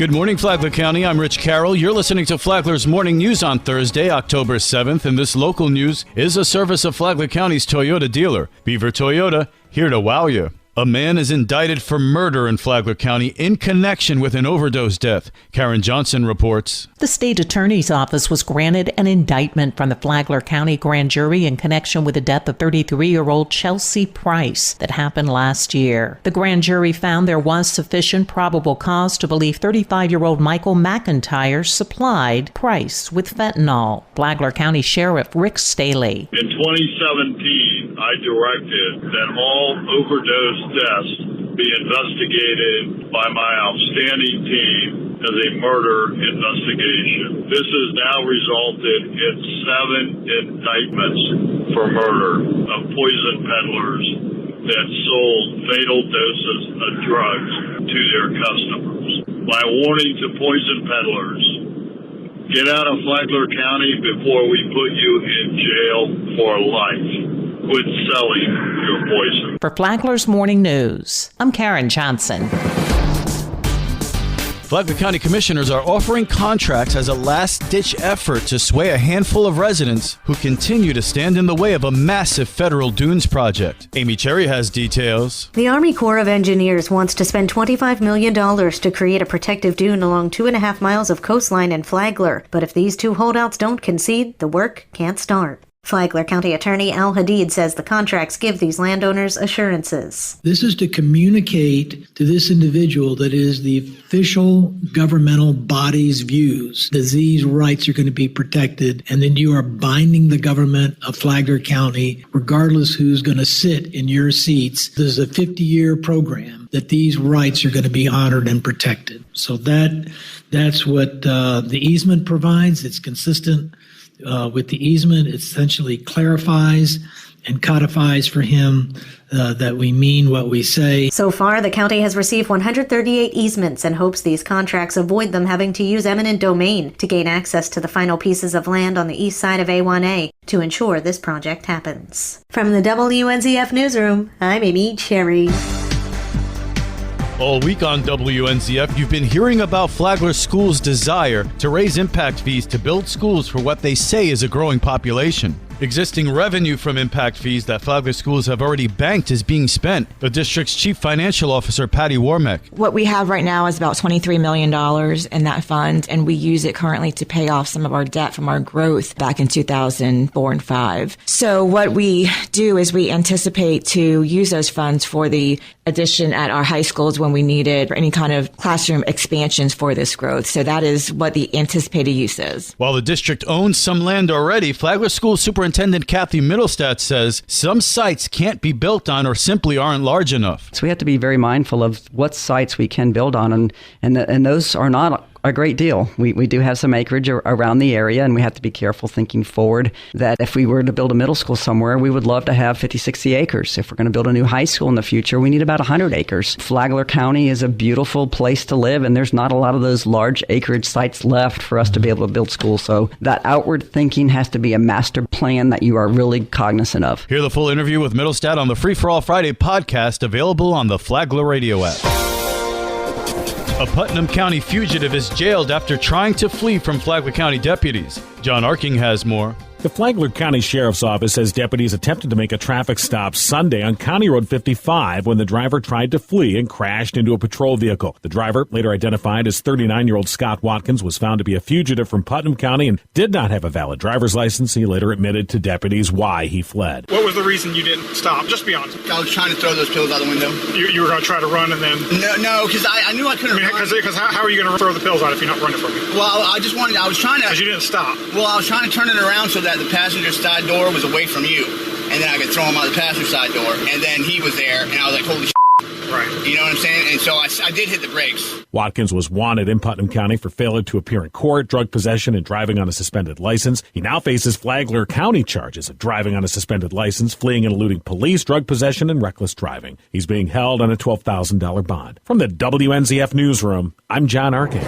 Good morning, Flagler County. I'm Rich Carroll. You're listening to Flagler's Morning News on Thursday, October 7th, and this local news is a service of Flagler County's Toyota dealer. Beaver Toyota, here to wow you. A man is indicted for murder in Flagler County in connection with an overdose death. Karen Johnson reports. The state attorney's office was granted an indictment from the Flagler County grand jury in connection with the death of 33-year-old Chelsea Price that happened last year. The grand jury found there was sufficient probable cause to believe 35-year-old Michael McIntyre supplied Price with fentanyl. Flagler County Sheriff Rick Staley. In 2017, I directed that all overdose deaths be investigated by my outstanding team as a murder investigation. This has now resulted in 7 indictments for murder of poison peddlers that sold fatal doses of drugs to their customers. My warning to poison peddlers: get out of Flagler County before we put you in jail for life. Quit selling your poison. For Flagler's Morning News, I'm Karen Johnson. Flagler County Commissioners are offering contracts as a last-ditch effort to sway a handful of residents who continue to stand in the way of a massive federal dunes project. Amy Cherry has details. The Army Corps of Engineers wants to spend $25 million to create a protective dune along 2.5 miles of coastline in Flagler. But if these two holdouts don't concede, the work can't start. Flagler County Attorney Al Hadid says the contracts give these landowners assurances. This is to communicate to this individual that is the official governmental body's views that these rights are going to be protected, and then you are binding the government of Flagler County, regardless who's going to sit in your seats. This is a 50-year program that these rights are going to be honored and protected. So that's what the easement provides. It's consistent with the easement. It essentially clarifies and codifies for him that we mean what we say. So far, the county has received 138 easements and hopes these contracts avoid them having to use eminent domain to gain access to the final pieces of land on the east side of A1A to ensure this project happens. From the WNZF Newsroom, I'm Amy Cherry. All week on WNZF, you've been hearing about Flagler School's desire to raise impact fees to build schools for what they say is a growing population. Existing revenue from impact fees that Flagler schools have already banked is being spent. The district's chief financial officer, Patty Warmack. What we have right now is about $23 million in that fund, and we use it currently to pay off some of our debt from our growth back in 2004 and 5. So what we do is we anticipate to use those funds for the addition at our high schools when we need it, or any kind of classroom expansions for this growth. So that is what the anticipated use is. While the district owns some land already, Flagler School Superintendent Kathy Middlestat says some sites can't be built on or simply aren't large enough. So we have to be very mindful of what sites we can build on, and those are not a great deal. We do have some acreage around the area, and we have to be careful thinking forward that if we were to build a middle school somewhere, we would love to have 50, 60 acres. If we're going to build a new high school in the future, we need about 100 acres. Flagler County is a beautiful place to live, and there's not a lot of those large acreage sites left for us to be able to build schools. So that outward thinking has to be a master plan that you are really cognizant of. Hear the full interview with Middlestat on the Free for All Friday podcast, available on the Flagler Radio app. A Putnam County fugitive is jailed after trying to flee from Flagler County deputies. John Arking has more. The Flagler County Sheriff's Office says deputies attempted to make a traffic stop Sunday on County Road 55 when the driver tried to flee and crashed into a patrol vehicle. The driver, later identified as 39-year-old Scott Watkins, was found to be a fugitive from Putnam County and did not have a valid driver's license. He later admitted to deputies why he fled. What was the reason you didn't stop? Just be honest. I was trying to throw those pills out the window. You were going to try to run and then... No, because I knew I couldn't run. Because how are you going to throw the pills out if you're not running from me? Well, I was trying to... Because you didn't stop. Well, I was trying to turn it around so that the passenger side door was away from you, and then I could throw him out the passenger side door, and then he was there, and I was like, holy shit. Right. You know what I'm saying? And so I did hit the brakes. Watkins was wanted in Putnam County for failure to appear in court, drug possession, and driving on a suspended license. He now faces Flagler County charges of driving on a suspended license, fleeing and eluding police, drug possession, and reckless driving. He's being held on a $12,000 bond. From the WNZF Newsroom, I'm John Arkin.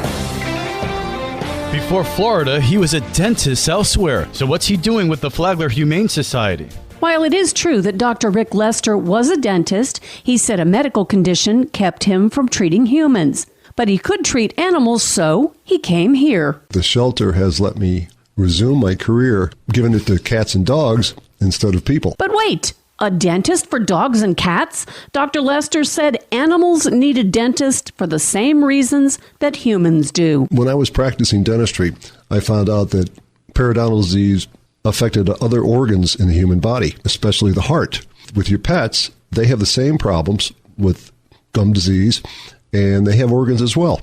Before Florida, he was a dentist elsewhere. So what's he doing with the Flagler Humane Society? While it is true that Dr. Rick Lester was a dentist, he said a medical condition kept him from treating humans. but he could treat animals, so he came here. The shelter has let me resume my career, giving it to cats and dogs instead of people. But wait, a dentist for dogs and cats? Dr. Lester said animals need a dentist for the same reasons that humans do. When I was practicing dentistry, I found out that periodontal disease affected other organs in the human body, especially the heart. With your pets, they have the same problems with gum disease, and they have organs as well.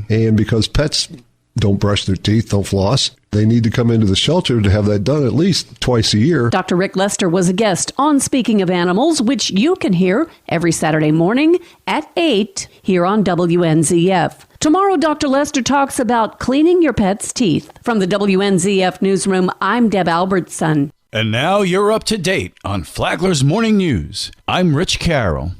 And because pets don't brush their teeth, don't floss, they need to come into the shelter to have that done at least twice a year. Dr. Rick Lester was a guest on Speaking of Animals, which you can hear every Saturday morning at 8 here on WNZF. Tomorrow, Dr. Lester talks about cleaning your pet's teeth. From the WNZF newsroom, I'm Deb Albertson. And now you're up to date on Flagler's Morning News. I'm Rich Carroll.